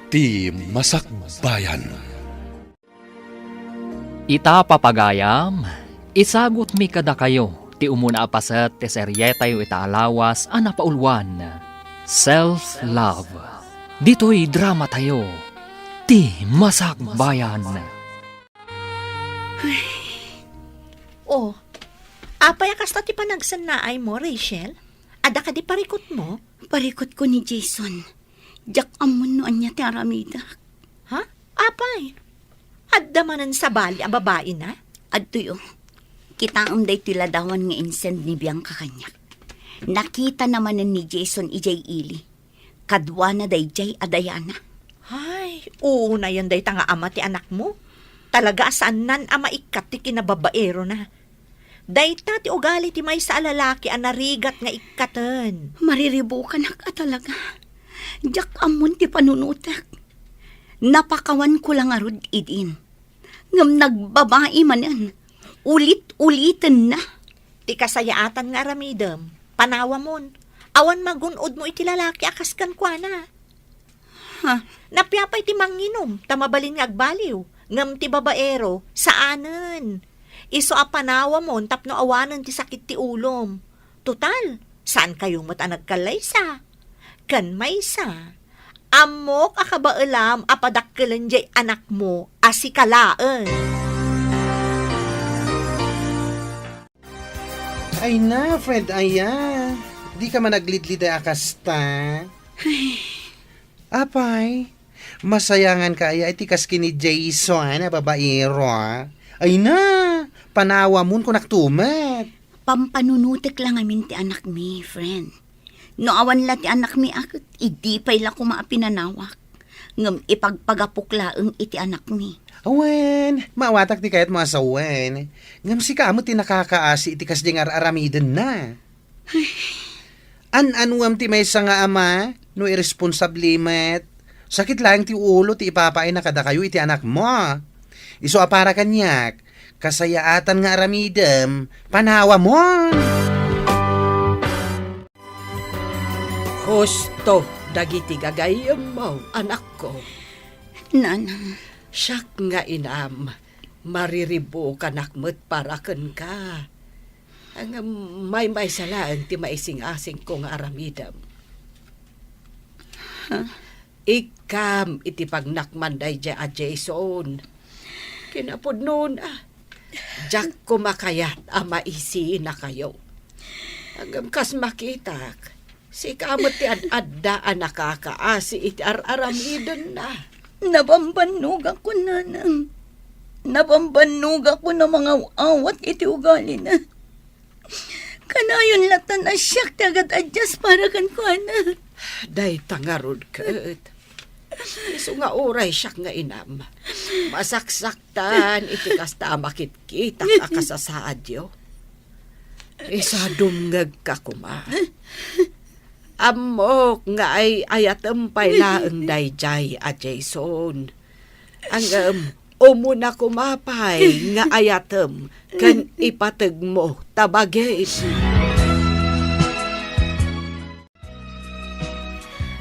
Ti Masakbayan. Ita papagayam, isagot mi kada kayo, ti umuna apaset ti serye tayo itaalawas ang napaulwan. Self-love. Dito'y drama tayo, ti Masakbayan. Oh, apay kasta ti panagsanaay mo, Rachel? Ada ka di parikot mo? Parikot ko ni Jason. Jak amon noan niya ti aramida. Ha? Apay? Adda manan sa bali a babae na? Adto yo. Kita day tiladawan nga insend ni Bianca kanya. Nakita naman ni Jason ijay ili. Kadwa na day jay adayana. Ay, oo na yan day tanga ama ti anak mo. Talaga saan nan ama ikat ti kinababaero na. Dayta ti ugali ti may sa lalaki ang narigat nga ikatan. Mariribo ka na ka talaga. Jak amon ti panunutak. Napakawan ko lang arod idin. Ngam nagbabae manan. Ulit-ulitan na. Ti kasayaatan nga ramidem. Panawa mon. Awan magunod mo iti lalaki akaskan kwa na. Ha? Napyapay ti manginom. Tamabalin nga agbaliw. Ngam ti babaero. Saanen? Iso a panawa mon tapno awanan ti sakit ti ulom. Total, saan kayong matanag kalaysa? Kan maysa. Amok akabaalam apadakkelan jay anak mo asikalaan. Ay na, friend, aya. Di ka man naglidliday akasta. Apay, masayangan ka aya itikas kini Jason na babaero. Ay na, panawa mo kung naktumat. Pampanunutik lang amin ti anak mi, friend. No awan la ti anak mi akit, idi pay la kumaapinanawak. Ngam ipagpagapukla ang iti anak mi. Awen, maawatak ti kayat mo asawen. Ngam si kamo ti nakakaasi itikas di nga aramiden na. An-anuam ti may nga ama, no irresponsabli met. Sakit lang ti ulo ti ipapain na kada kayo iti anak mo. Iso apara kanyak, kasayaatan nga aramidem, panawa mo. Husto, dagiti gagayam mo, anak ko. Nanang, Siyak nga inam, mariribo kanakmet para ken ka. Ang may salaan ti maising-asing ko nga aramidam. Ikam iti pagnakmanday dya a Jason. Kinapod noon Diyak kumakayat maisi na kayo. Hanggang kas makitak, si kamot ti ad-addaan nakakaasi iti aramidan na. nabambanog ako, nanang. Nabambanog ako na mga awat iti ugali na. Kanayon latan na siyak tagad adjust para kan ko, na. Day tangarod kat. Iso nga oray siyak nga inam. Masaksaktan iti kasta makit-kita akasasaadyo. Isa dumngag ka kuma. Amok nga ay ayatampay laeng dayjay a Jason. Ang umuna kumapay nga ayatem kan ipateg mo tabagay.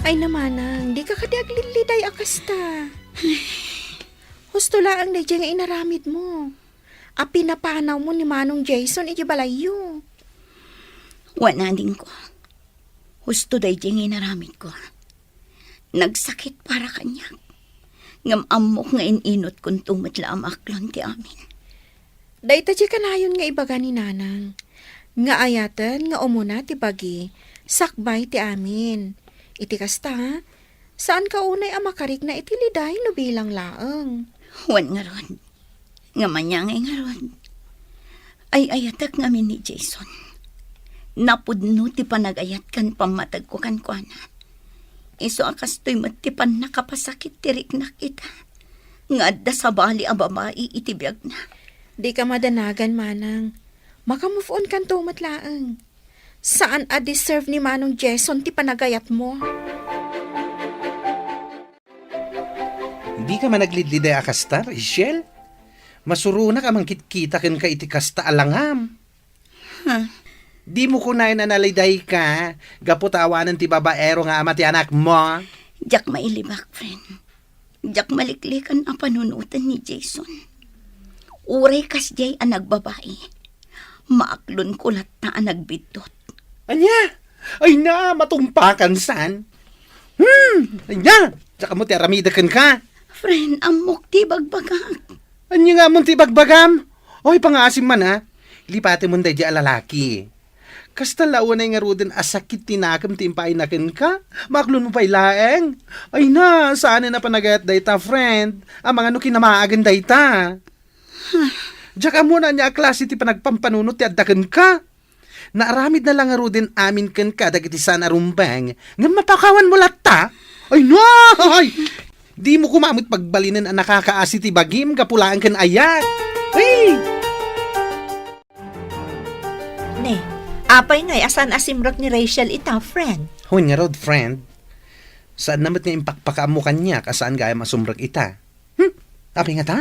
Ay namanang, di ka kadiagliliday akasta. Husto laang na nga inaramid mo. Api na panaw mo ni Manong Jason, iti balayo. Wala din ko. Husto day diyang inaramid ko. Nagsakit para kanya. Ngam amok nga ininot kung tumatla ang aklon ti amin. Dahita di kanayon nga ibaga ni Nanang. Nga ayatan nga umuna ti bagi, sakbay ti amin. Iti kasta, saan ka unay amakarik na itiliday no bilang laeng? Wan nga ron. Nga manyangay nga ron. Ay ayatak ngamin ni Jason. Napudno ti panagayat kan pamatag ko kan kuana. Iso akas to'y matipan nakapasakit tirik na kita. Nga da sa bali ang babae itibiyag na. Di ka madanagan, Manang. Maka-move on kan tumat laeng. Saan deserve ni Manong Jason ti panagayat mo? Hindi ka man naglidliday akasta, Rachel? Masuruna ka man kitkita ken ka iti kasta alangam. Di mo kunain analiday ka, gapot awanan ti babaero nga ama ti anak mo. Diyak mailibak, friend. Jak maliklikan ang panunutan ni Jason. Uray kas jay ang nagbabae. Maaklon kulat na ang nagbitot. Anya? Ay na, matumpakan san. Anya, tsaka mo ti aramidakan ka. Friend, amok ti bagbagak. Anya nga mo ti bagbagam? Oy, pangasim man ha. Lipati mo di alalaki. Kasta launay nga ruden asakit tinakam timpay nakin ka. Maklon mo pa'y laeng. Ay na, saan na panagayat dayta, friend? Ang mga no kinamaagan dayta. Diyak mo na niya klase ti panagpampanunot ti addakan ka. Naaramid na lang nga ruden amin kan ka dagiti sana rumbang. Nga mapakawan mo latta. Ay no! Ay! Di mo kumamit pagbalinan ang nakakaasi ti bagim kapulaan kan ayat. Ay! Ne, apay ngay asan asimrak ni Rachel ita, friend. Huwag nga rod, friend. Saan namat nga impakpakaam mo kanya kasaan gaya masumrag ita? Apay nga ta?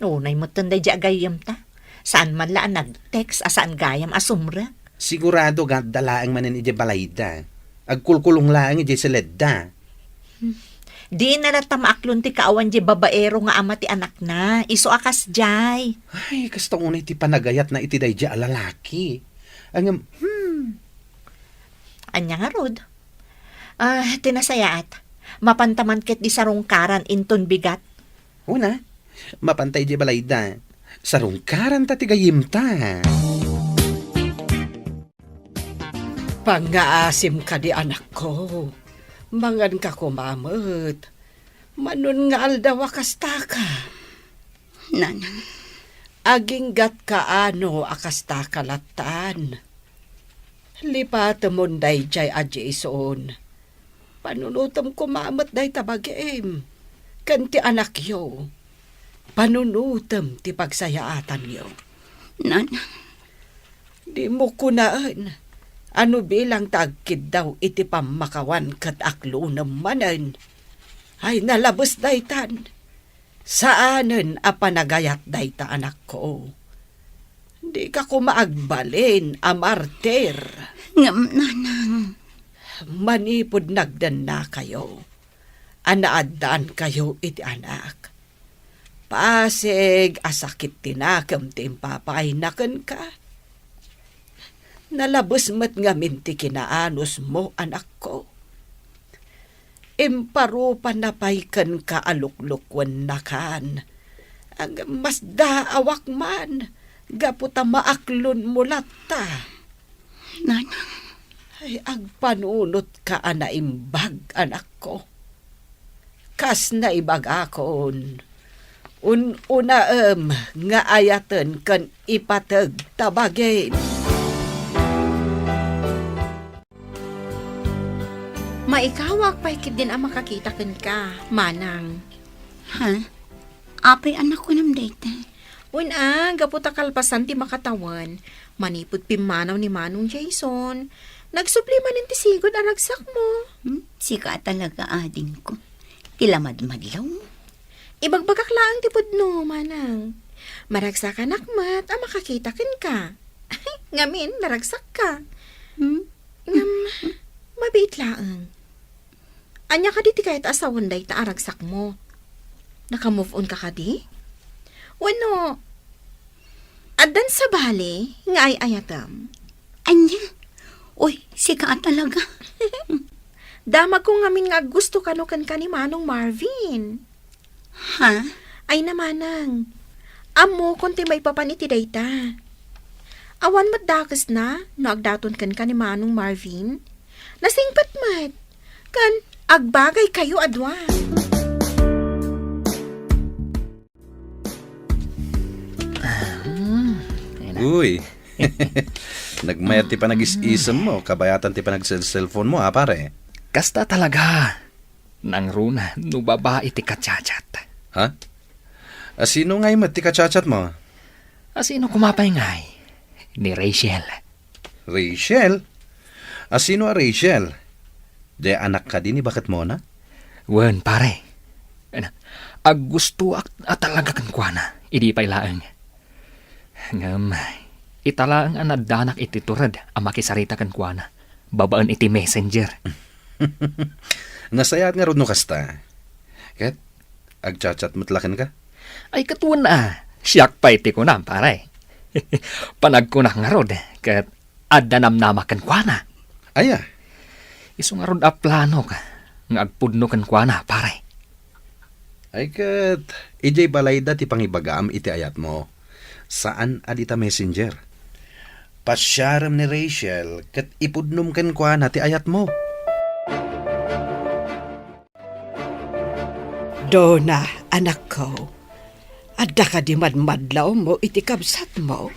Nay mo tunday di agayam ta. Saan man laan nag-text asaan gayam asumrak. Sigurado dalaang manan ije balayda. Agkulkulong lang ije seledda. Di na lang tamaaklon ti kaawan di babaero nga ama ti anak na. Iso akas jay. Ay, kastong unay ti panagayat na iti day alalaki. Ang, Anya nga rod. Tinasayaat. Mapantaman ket di sarungkaran inton bigat. una, mapantay ije balayda. Sarungkaran ta ti gayim ta. Pangaasim ka di anak ko. Mangan ka kumamot. Manun nga aldawa kasta ka. Nanang, Aging gat kaano akasta kalatan. Lipat mo day jay a Jason. Panunutom kumamot day tabagim. Kanti anak yo. Panunutom ti pagsayaatan yo. nanang, Di mo kunaan. Ano bilang tagkid daw iti pamakawan kat aklo namanan. Ay nalabos daytan. Saanen a panagayat dayta anak ko. Di ka kumaagbalin a martir. ngam nanang, Manipod nagdan na kayo. Anaaddan kayo iti anak. Pasig asakit tinakam timpapay naken ka. Nalabos mat nga minti kinaanos mo, anak ko. Imparupan na paykan ka aluklukwan na kan. Ang mas daawak man, gaputa maaklon mo lata. nanang, Ay, agpanunot ka anaimbag, anak ko. Kas na ibag akon. Una nga ayaten kan ipatag tabagin. Maikawak paikid din ang makakita ken ka, manang. ha? Apay anak ko nam dayta. Gaputa kalpasan ti makatawan. Manipod pimanaw ni Manong Jason. Nagsupli manin ti sigod aragsak mo. Sika talaga ading ko. Tilamad-madlaw. Ibagbagak laang ti pudno, manang. Maragsak ka nakmat, ang makakita ken ka. Ngamin, naragsak ka. Mabait laang. Anya ka di ti kahit asawan day ta aragsak mo. Naka-move on ka di? Wano, adan sa bali, nga ay ayatam. Anya? Uy, sika talaga. Damag ko ngamin nga gusto kanukan ka ni Manong Marvin. Ha? Ay namanang, amo konti may papaniti dayta. Awan mat dakas na, naagdaton kan ka ni Manong Marvin. Nasingpat mat, kan agbagay kayo adwa. Uy. Nagmayat ti pa nag-is-isam mo, kabayatan ti pa nag-cellphone mo, pare. Kasta talaga. Nang runa, no babae ti kachat. Ha? Sino ngay mat ti kachat mo? Asino kumapay ngay? Ni Rachel. Rachel? Sino a Rachel? De anak ka din, bakit mo na? Wen, pare. Ag gusto at talaga kan kuana. Idi pa'y laang. Ngam, italaang anadanak iti turad ang makisarita kan kuana. Babaan iti messenger. Nasayat nga ron no kasta. Kat agchat-chat mutlakan ka? Ay katuan na, siyak pa iti ko na, pare. Panagkunak nga rod, kat adanam namakan kwa na. Aya, Iso nga rod a plano ka, nga agpudno kan kwa na, pare. ay kat, ijay balayda ti pangibagaam iti ayat mo. Saan adita messenger? Pasyaram ni Rachel, kat ipudnom kan kwa na ti ayat mo. Dona, anak ko. Adda ka di madmadlaw mo iti kabsat mo.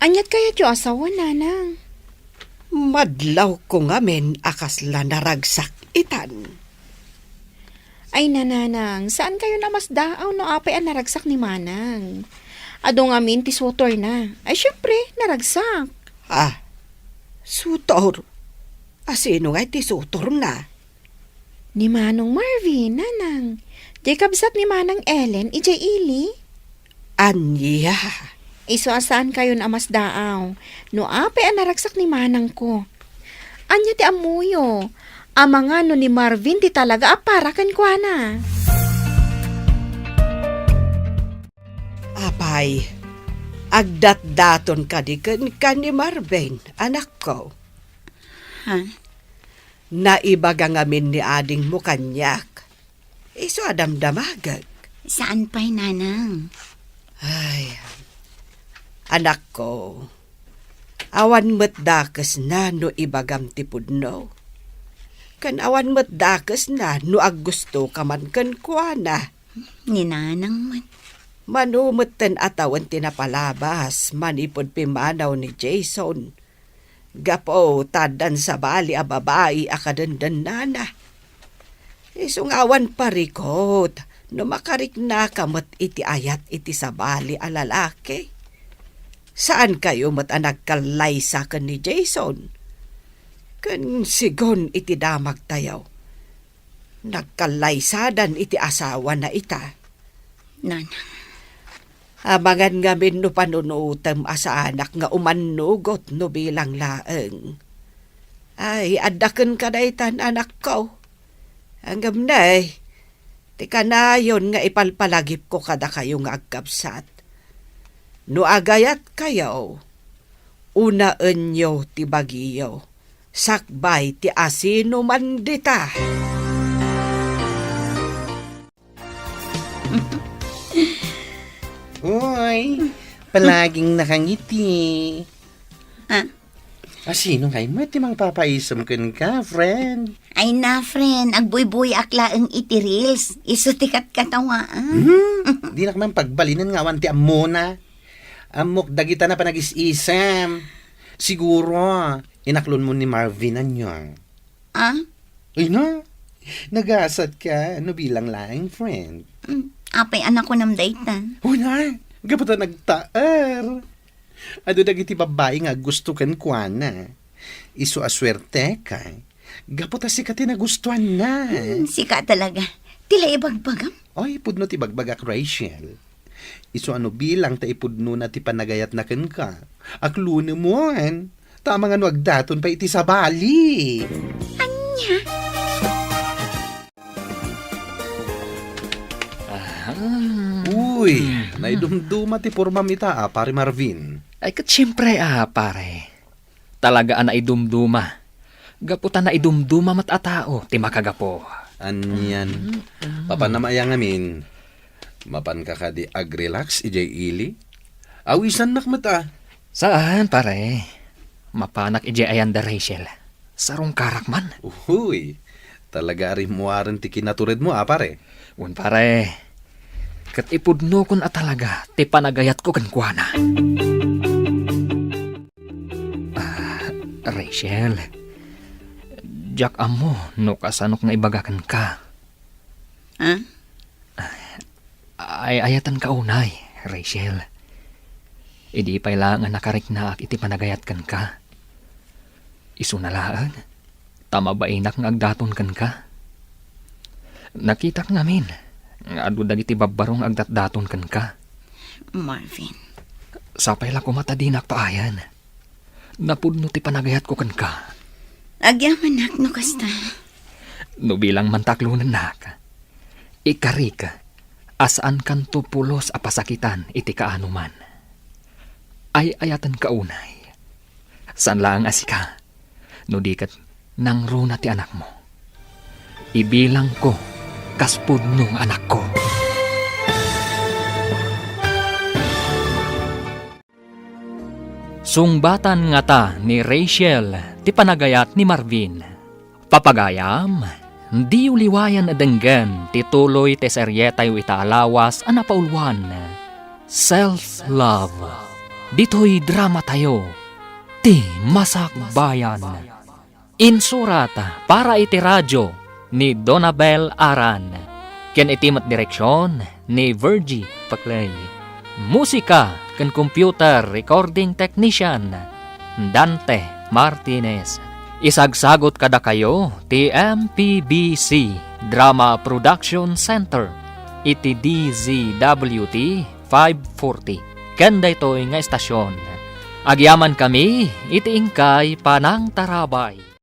Anyat kaya jo asawa, nanang. Madlaw ko ngamen akasla naragsak itan. Ay, nananang, saan kayo namasdaaw no apay ang naragsak ni Manang? Ado ngamin ti sutor na. Ay, syempre, naragsak. Ah, sutor. Asino nga iti sutor na? Ni Manong Marvin, nanang. Jacobsat ni Manang Ellen, ijay ili. Anya. Iso asaan kayo namasdaaw? No apay ang naragsak ni Manang ko. Anya ti amuyo. Ama nga no ni Marvin ti talaga aparakan kwa na. Apay, agdat-daton ka di kan ni Marvin, anak ko. Ha? Naibaga ngamin ni ading mo kanyak. Iso adam damagag. Saan pa'y nanang? Ay, anak ko. Awan mo't dakas na no ibagam ti pudno. Kan awan mo't dakas na no aggusto ka man kan kuana. Ni nanang man. Manumot ten atawan tinapalabas, manipod pimanaw ni Jason. Gapo, tadan sa bali a babae akadandan nana. Isungawan parikot, no makarik na kamot iti ayat iti sa bali a lalaki. Saan kayo mat anak kalaysa kan ni Jason? Kan sigon iti damag tayaw. Nagkalaysadan iti asawa na ita. Nanang. Amangan ngamin no panunutam asa anak nga umanugot no bilang laeng. Ay, adaken ka na itan anak ko. Hanggang na tika na yon nga ipalpalagip ko kada kayo nga agkapsat. No agayat kayo, unaan nyo ti bagiyo, sakbay ti asino man dita. Hoy, palaging nakangiti. Ha? Sino kay mo ti mang papaisam kan ka, friend? Ay na, friend. Agbuy-buy akla ang iti reels. Iso tikat katawaan. Di na kaman pagbalinan nga awan ti amona. Amok dagita na panag-isisam. Siguro, inaklon mo ni Marvin anyong. Ah? Ay na, nagasat ka. Ano bilang laing, friend? Apay anak ko nam daytan. Uy na, gapata nagtaar. Ado dagiti babae nga gusto kan kuana. Iso aswerte ka. Gapata si kati nagustuhan na. Sika talaga. Tila ibagbagam. Oy, pudno ti bagbagak Rachel. Iso ano bilang ta ipudno na ti panagayat na ken ka. Akluno mo an. Tama nga no agdaton pa iti sa bali. Uy, naidumduma ti pormam ita, pare Marvin. Ay kat siyempre pare. Talagaan na idumduma. Gaputan na idumduma mat atao, ti makagapo. Anyan. Papanamaya ngamin. Mapan ka ka di agrelax, ijay ili. Awisan nak mata. Saan pare? Mapanak ije ayan da Rachel. Sarong karak man. Uy, talaga rin muwaran ti kinaturid mo, pare. Un pare. Kat ipudno kon talaga, ti panagayat ko kan kuana. Rachel, Jack amo, no kasanok nga ibagakan ka. Ha? Ay ayatan ka unay, Rachel. Idi pa'y lang nakarik na iti panagayat kan ka. Isu na laan, tama ba inak nga agdaton kan ka? Nakitak ngamin, nga adu dagiti babbarong agdatdaton kan ka. Marvin. Sapay la kumatadinak paayan. Napudno ti panagayat ko kan ka. Agyaman nak no kasta. No bilang mantaklunan nak. Ikari ka. Asaan kan tupulos a pasakitan iti kaanuman. Ay ayatan kaunay. San lang asika, no di kat nang runa ti anak mo. Ibilang ko, kaspud nung anak ko. Sungbatan nga ta ni Rachel, ti panagayat ni Marvin. Papagayam, di uliwayan adenggan, ti tuloy ti seryetay itaalawas anapaulwan. Self-love. Dito'y drama tayo, ti masakbayan. Insurata para iti radyo ni Donabel Aran. Ken itimat direksyon ni Virgie Paclay. Musika ken computer recording technician Dante Martinez. Isagsagot kada kayo ti MPBC Drama Production Center iti DZWT 540. Kanda ito'y nga estasyon. Agyaman kami iti ingkay panang tarabay.